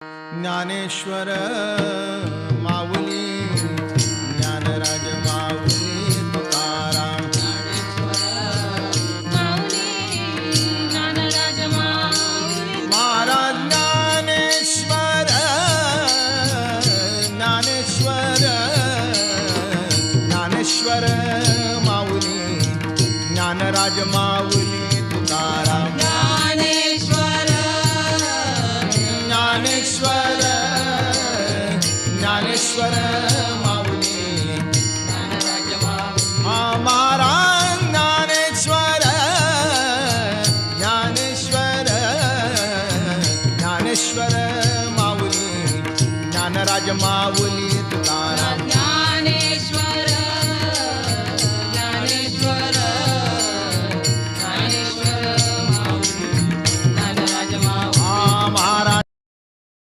Dnyaneshwar Mauli Dnyanraj Mauli Tukaram Maharaj Dnyaneshwar Dnyaneshwar Dnyaneshwar Mauli Dnyanraj Mauli Tukaram Dnyaneshwar Dnyaneshwar Mauli Maharaj Dnyaneshwar Dnyaneshwar Dnyaneshwar Mauli Dnyanraj Mauli Tukaram Dnyaneshwar